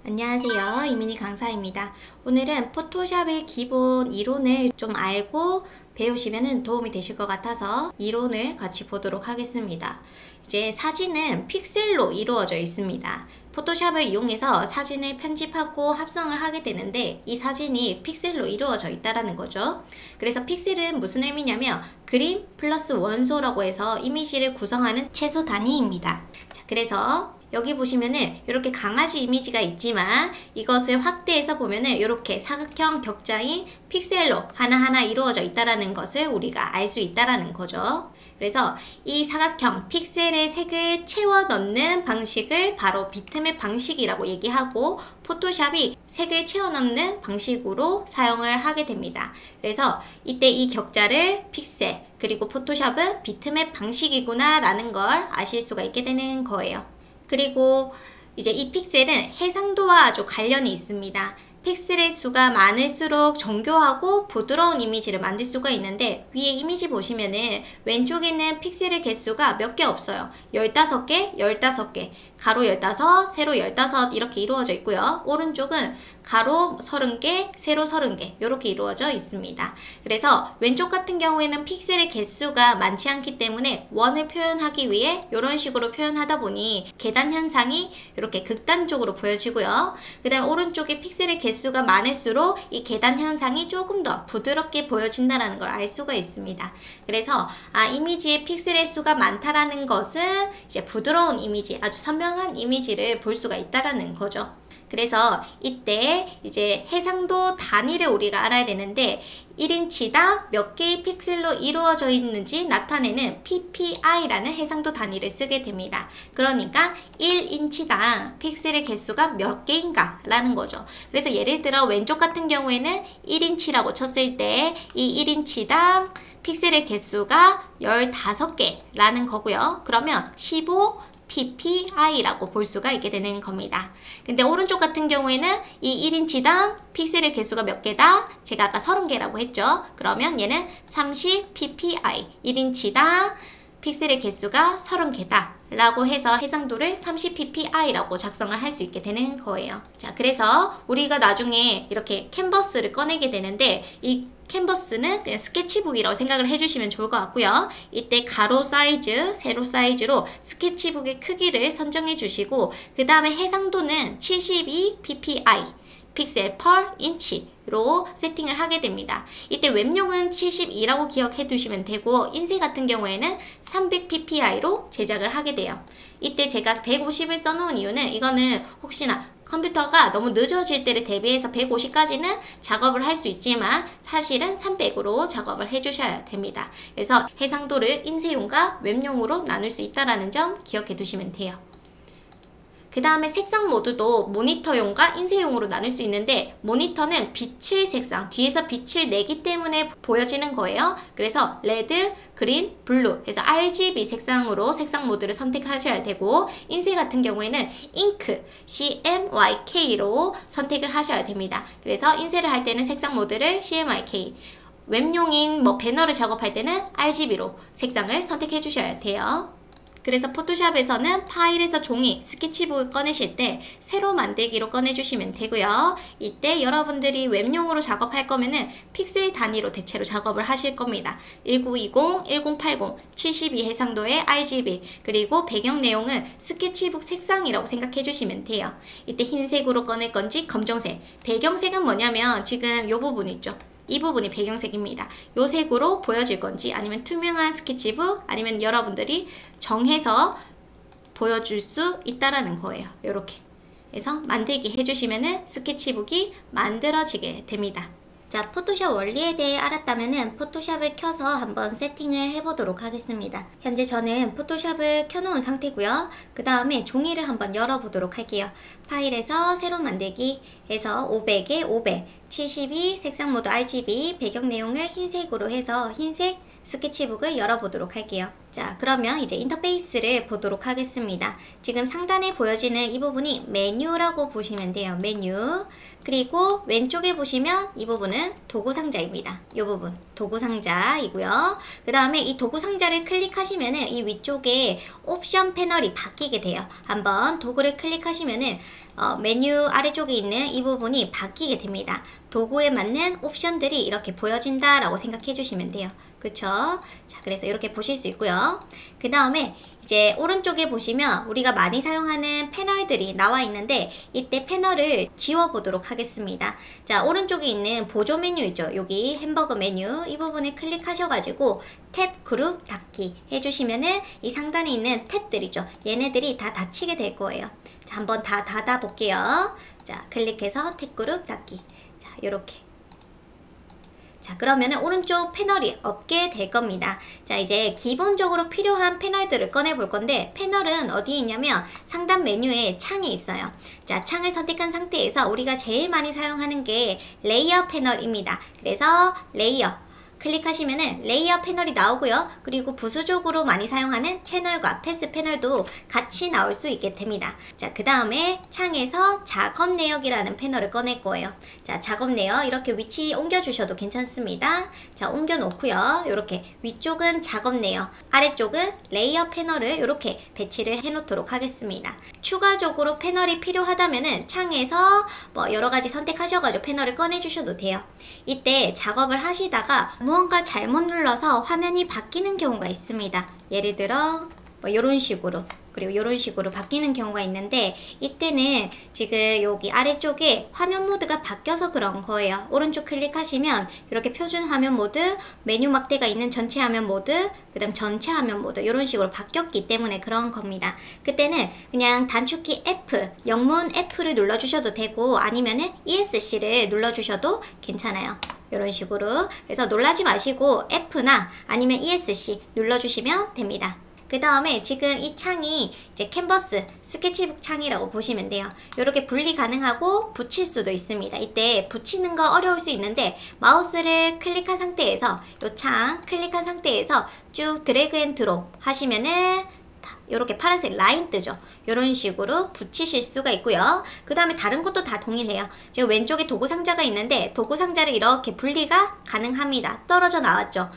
안녕하세요. 이민희 강사입니다. 오늘은 포토샵의 기본 이론을 좀 알고 배우시면 도움이 되실 것 같아서 이론을 같이 보도록 하겠습니다. 이제 사진은 픽셀로 이루어져 있습니다. 포토샵을 이용해서 사진을 편집하고 합성을 하게 되는데 이 사진이 픽셀로 이루어져 있다는 거죠. 그래서 픽셀은 무슨 의미냐면 그림 플러스 원소라고 해서 이미지를 구성하는 최소 단위입니다. 자, 그래서 여기 보시면은 이렇게 강아지 이미지가 있지만 이것을 확대해서 보면은 이렇게 사각형 격자인 픽셀로 하나하나 이루어져 있다는 것을 우리가 알 수 있다는 거죠. 그래서 이 사각형 픽셀의 색을 채워 넣는 방식을 바로 비트맵 방식이라고 얘기하고 포토샵이 색을 채워 넣는 방식으로 사용을 하게 됩니다. 그래서 이때 이 격자를 픽셀 그리고 포토샵은 비트맵 방식이구나 라는 걸 아실 수가 있게 되는 거예요. 그리고 이제 이 픽셀은 해상도와 아주 관련이 있습니다. 픽셀의 수가 많을수록 정교하고 부드러운 이미지를 만들 수가 있는데 위에 이미지 보시면은 왼쪽에는 픽셀의 개수가 몇 개 없어요. 15개, 15개, 가로 15, 세로 15 이렇게 이루어져 있고요. 오른쪽은 가로 30개, 세로 30개 이렇게 이루어져 있습니다. 그래서 왼쪽 같은 경우에는 픽셀의 개수가 많지 않기 때문에 원을 표현하기 위해 이런 식으로 표현하다 보니 계단 현상이 이렇게 극단적으로 보여지고요. 그 다음 오른쪽에 픽셀의 개수가 많을수록 이 계단 현상이 조금 더 부드럽게 보여진다는 걸 알 수가 있습니다. 그래서 이미지에 픽셀의 수가 많다라는 것은 이제 부드러운 이미지, 아주 선명한 이미지를 볼 수가 있다라는 거죠. 그래서 이때 이제 해상도 단위를 우리가 알아야 되는데 1인치당 몇 개의 픽셀로 이루어져 있는지 나타내는 PPI라는 해상도 단위를 쓰게 됩니다. 그러니까 1인치당 픽셀의 개수가 몇 개인가 라는 거죠. 그래서 예를 들어 왼쪽 같은 경우에는 1인치라고 쳤을 때 이 1인치당 픽셀의 개수가 15개라는 거고요. 그러면 15 PPI라고 볼 수가 있게 되는 겁니다. 근데 오른쪽 같은 경우에는 이 1인치당 픽셀의 개수가 몇 개다? 제가 아까 30개라고 했죠. 그러면 얘는 30 PPI, 1인치당 픽셀의 개수가 30개다 라고 해서 해상도를 30 PPI라고 작성을 할 수 있게 되는 거예요. 자, 그래서 우리가 나중에 이렇게 캔버스를 꺼내게 되는데 이 캔버스는 그냥 스케치북이라고 생각을 해주시면 좋을 것 같고요. 이때 가로 사이즈, 세로 사이즈로 스케치북의 크기를 선정해 주시고 그 다음에 해상도는 72 PPI 픽셀 per 인치로 세팅을 하게 됩니다. 이때 웹용은 72라고 기억해 두시면 되고 인쇄 같은 경우에는 300 PPI로 제작을 하게 돼요. 이때 제가 150을 써놓은 이유는 이거는 혹시나 컴퓨터가 너무 늦어질 때를 대비해서 150까지는 작업을 할 수 있지만 사실은 300으로 작업을 해주셔야 됩니다. 그래서 해상도를 인쇄용과 웹용으로 나눌 수 있다는 점 기억해 두시면 돼요. 그 다음에 색상 모드도 모니터용과 인쇄용으로 나눌 수 있는데 모니터는 빛의 색상, 뒤에서 빛을 내기 때문에 보여지는 거예요. 그래서 레드, 그린, 블루 해서 RGB 색상으로 색상 모드를 선택하셔야 되고 인쇄 같은 경우에는 잉크, CMYK로 선택을 하셔야 됩니다. 그래서 인쇄를 할 때는 색상 모드를 CMYK, 웹용인 배너를 작업할 때는 RGB로 색상을 선택해 주셔야 돼요. 그래서 포토샵에서는 파일에서 종이, 스케치북을 꺼내실 때 세로 만들기로 꺼내주시면 되고요. 이때 여러분들이 웹용으로 작업할 거면은 픽셀 단위로 대체로 작업을 하실 겁니다. 1920, 1080, 72 해상도의 RGB 그리고 배경 내용은 스케치북 색상이라고 생각해 주시면 돼요. 이때 흰색으로 꺼낼 건지 검정색, 배경색은 뭐냐면 지금 이 부분 있죠. 이 부분이 배경색입니다. 이 색으로 보여질 건지 아니면 투명한 스케치북 아니면 여러분들이 정해서 보여줄 수 있다라는 거예요. 이렇게 해서 만들기 해주시면은 스케치북이 만들어지게 됩니다. 자, 포토샵 원리에 대해 알았다면은 포토샵을 켜서 한번 세팅을 해보도록 하겠습니다. 현재 저는 포토샵을 켜놓은 상태고요. 그 다음에 종이를 한번 열어보도록 할게요. 파일에서 새로 만들기 해서 500에 500, 72 색상 모드 RGB 배경 내용을 흰색으로 해서 흰색 스케치북을 열어보도록 할게요. 자, 그러면 이제 인터페이스를 보도록 하겠습니다. 지금 상단에 보여지는 이 부분이 메뉴라고 보시면 돼요. 메뉴. 그리고 왼쪽에 보시면 이 부분은 도구 상자입니다. 이 부분 도구 상자이고요. 그 다음에 이 도구 상자를 클릭하시면은 이 위쪽에 옵션 패널이 바뀌게 돼요. 한번 도구를 클릭하시면은 메뉴 아래쪽에 있는 이 부분이 바뀌게 됩니다. 도구에 맞는 옵션들이 이렇게 보여진다 라고 생각해 주시면 돼요. 그쵸? 자, 그래서 이렇게 보실 수 있고요. 그 다음에 이제 오른쪽에 보시면 우리가 많이 사용하는 패널들이 나와 있는데 이때 패널을 지워 보도록 하겠습니다. 자, 오른쪽에 있는 보조 메뉴 있죠. 여기 햄버거 메뉴 이 부분을 클릭하셔가지고 탭 그룹 닫기 해주시면은 이 상단에 있는 탭들이죠. 얘네들이 다 닫히게 될 거예요. 자, 한번 다 닫아 볼게요. 자, 클릭해서 탭 그룹 닫기. 자, 요렇게. 자, 그러면은 오른쪽 패널이 없게 될 겁니다. 자, 이제 기본적으로 필요한 패널들을 꺼내 볼 건데 패널은 어디에 있냐면 상단 메뉴에 창이 있어요. 자, 창을 선택한 상태에서 우리가 제일 많이 사용하는 게 레이어 패널입니다. 그래서 레이어 클릭하시면은 레이어 패널이 나오고요. 그리고 부수적으로 많이 사용하는 채널과 패스 패널도 같이 나올 수 있게 됩니다. 자, 그 다음에 창에서 작업 내역이라는 패널을 꺼낼 거예요. 자, 작업 내역 이렇게 위치 옮겨 주셔도 괜찮습니다. 자, 옮겨 놓고요. 이렇게 위쪽은 작업 내역, 아래쪽은 레이어 패널을 이렇게 배치를 해 놓도록 하겠습니다. 추가적으로 패널이 필요하다면은 창에서 뭐 여러 가지 선택하셔가지고 패널을 꺼내 주셔도 돼요. 이때 작업을 하시다가 무언가 잘못 눌러서 화면이 바뀌는 경우가 있습니다. 예를 들어 뭐 이런 식으로, 그리고 이런 식으로 바뀌는 경우가 있는데 이때는 지금 여기 아래쪽에 화면 모드가 바뀌어서 그런 거예요. 오른쪽 클릭하시면 이렇게 표준 화면 모드, 메뉴 막대가 있는 전체 화면 모드, 그 다음 전체 화면 모드 이런 식으로 바뀌었기 때문에 그런 겁니다. 그때는 그냥 단축키 F, 영문 F를 눌러주셔도 되고 아니면은 ESC를 눌러주셔도 괜찮아요. 이런 식으로. 그래서 놀라지 마시고 F나 아니면 ESC 눌러주시면 됩니다. 그 다음에 지금 이 창이 이제 캔버스, 스케치북 창이라고 보시면 돼요. 이렇게 분리 가능하고 붙일 수도 있습니다. 이때 붙이는 거 어려울 수 있는데 마우스를 클릭한 상태에서 이 창 클릭한 상태에서 쭉 드래그 앤 드롭 하시면은 이렇게 파란색 라인 뜨죠. 이런 식으로 붙이실 수가 있고요. 그 다음에 다른 것도 다 동일해요. 지금 왼쪽에 도구 상자가 있는데 도구 상자를 이렇게 분리가 가능합니다. 떨어져 나왔죠.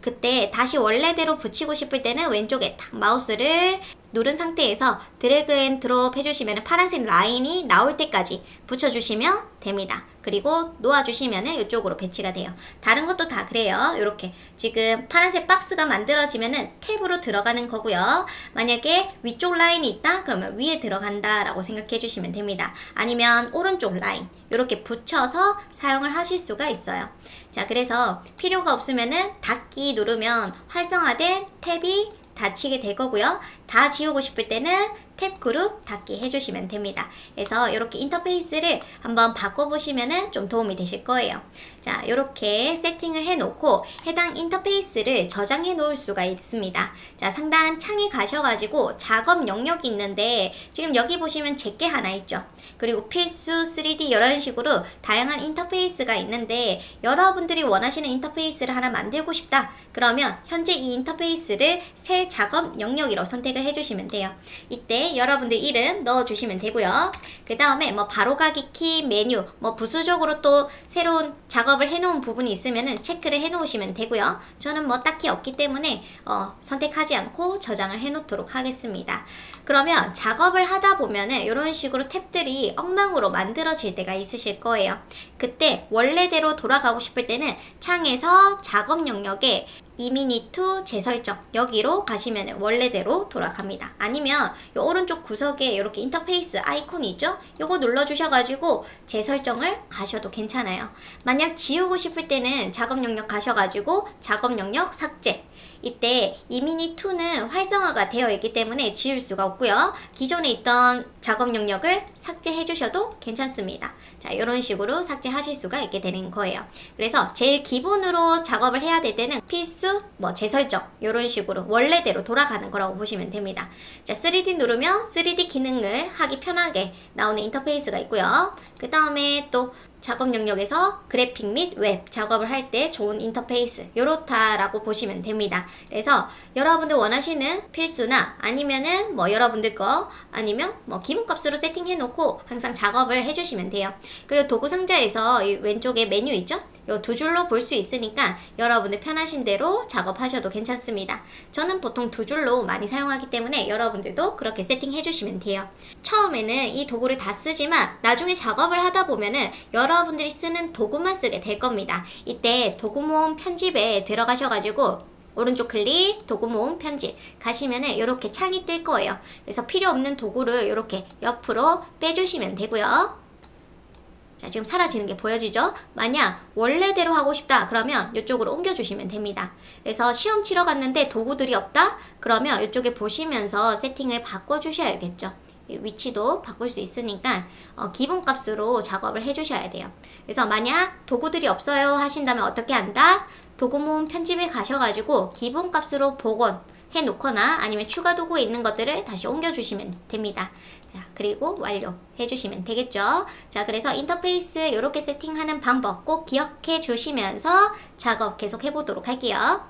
그때 다시 원래대로 붙이고 싶을 때는 왼쪽에 탁 마우스를 누른 상태에서 드래그 앤 드롭 해주시면 파란색 라인이 나올 때까지 붙여주시면 됩니다. 그리고 놓아주시면 이쪽으로 배치가 돼요. 다른 것도 다 그래요. 이렇게 지금 파란색 박스가 만들어지면 탭으로 들어가는 거고요. 만약에 위쪽 라인이 있다? 그러면 위에 들어간다 라고 생각해 주시면 됩니다. 아니면 오른쪽 라인 이렇게 붙여서 사용을 하실 수가 있어요. 자, 그래서 필요가 없으면은 닫기 누르면 활성화된 탭이 닫히게 될 거고요. 다 지우고 싶을 때는 탭 그룹 닫기 해주시면 됩니다. 그래서 이렇게 인터페이스를 한번 바꿔보시면 좀 도움이 되실 거예요. 자, 이렇게 세팅을 해놓고 해당 인터페이스를 저장해 놓을 수가 있습니다. 자, 상단 창에 가셔가지고 작업 영역이 있는데 지금 여기 보시면 제게 하나 있죠. 그리고 필수 3D 이런 식으로 다양한 인터페이스가 있는데 여러분들이 원하시는 인터페이스를 하나 만들고 싶다. 그러면 현재 이 인터페이스를 새 작업 영역으로 선택을 해주시면 돼요. 이때 여러분들 이름 넣어주시면 되고요. 그 다음에 뭐 바로가기 키, 메뉴, 뭐 부수적으로 또 새로운 작업을 해놓은 부분이 있으면은 체크를 해놓으시면 되고요. 저는 뭐 딱히 없기 때문에 선택하지 않고 저장을 해놓도록 하겠습니다. 그러면 작업을 하다 보면은 이런 식으로 탭들이 엉망으로 만들어질 때가 있으실 거예요. 그때 원래대로 돌아가고 싶을 때는 창에서 작업 영역에 이미니투 재설정 여기로 가시면 원래대로 돌아갑니다. 아니면 이 오른쪽 구석에 이렇게 인터페이스 아이콘이 있죠? 요거 눌러주셔가지고 재설정을 가셔도 괜찮아요. 만약 지우고 싶을 때는 작업 영역 가셔가지고 작업 영역 삭제. 이때 이미니2는 활성화가 되어 있기 때문에 지울 수가 없고요. 기존에 있던 작업 영역을 삭제해 주셔도 괜찮습니다. 자, 이런 식으로 삭제하실 수가 있게 되는 거예요. 그래서 제일 기본으로 작업을 해야 될 때는 필수, 뭐 재설정 이런 식으로 원래대로 돌아가는 거라고 보시면 됩니다. 자, 3D 누르면 3D 기능을 하기 편하게 나오는 인터페이스가 있고요. 그 다음에 또 작업 영역에서 그래픽 및 웹 작업을 할 때 좋은 인터페이스 요렇다라고 보시면 됩니다. 그래서 여러분들 원하시는 필수나 아니면은 뭐 여러분들 거 아니면 뭐 기본값으로 세팅해 놓고 항상 작업을 해주시면 돼요. 그리고 도구 상자에서 이 왼쪽에 메뉴 있죠? 요 두 줄로 볼 수 있으니까 여러분들 편하신 대로 작업하셔도 괜찮습니다. 저는 보통 두 줄로 많이 사용하기 때문에 여러분들도 그렇게 세팅해 주시면 돼요. 처음에는 이 도구를 다 쓰지만 나중에 작업을 하다 보면은 여러분들이 쓰는 도구만 쓰게 될 겁니다. 이때 도구 모음 편집에 들어가셔가지고 오른쪽 클릭 도구 모음 편집 가시면은 이렇게 창이 뜰 거예요. 그래서 필요 없는 도구를 이렇게 옆으로 빼주시면 되고요. 자, 지금 사라지는 게 보여지죠? 만약 원래대로 하고 싶다 그러면 이쪽으로 옮겨주시면 됩니다. 그래서 시험 치러 갔는데 도구들이 없다? 그러면 이쪽에 보시면서 세팅을 바꿔주셔야겠죠. 위치도 바꿀 수 있으니까 기본값으로 작업을 해주셔야 돼요. 그래서 만약 도구들이 없어요 하신다면 어떻게 한다? 도구 모음 편집에 가셔가지고 기본값으로 복원해 놓거나 아니면 추가 도구에 있는 것들을 다시 옮겨주시면 됩니다. 자, 그리고 완료 해주시면 되겠죠. 자, 그래서 인터페이스 이렇게 세팅하는 방법 꼭 기억해 주시면서 작업 계속 해보도록 할게요.